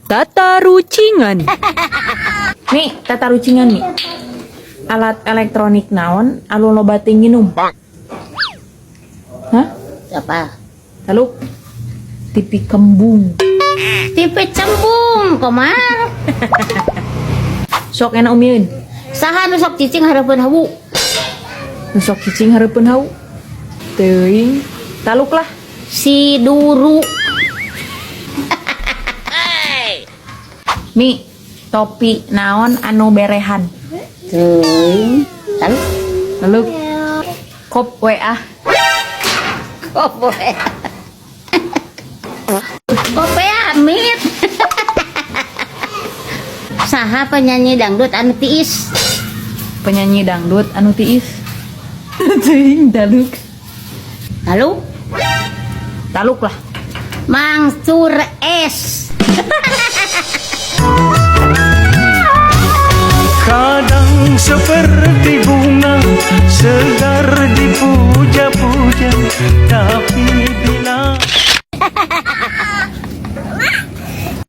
Tata rucingan. Nih, tata rucingan nih. Alat elektronik naon anu loba teu nginum? Hah? Apa? Lalu TV kembung. Tipe cembung, komar. Sok enak umieun. Saha nu sok cicing hareupeun hawu? Nu sok cicing hareupeun hau. Teuing, taluk lah. Si duru. Mi, topi naon anu berehan. Teuing. Lalu Lalu kop WA. kope. Kope amit. Saha penyanyi dangdut anu tiis? Penyanyi dangdut anu tiis. Teuing, taluk. Lalu Taluk lah. Mangsur S. Kadang seperti bunga segar dipuja-puja.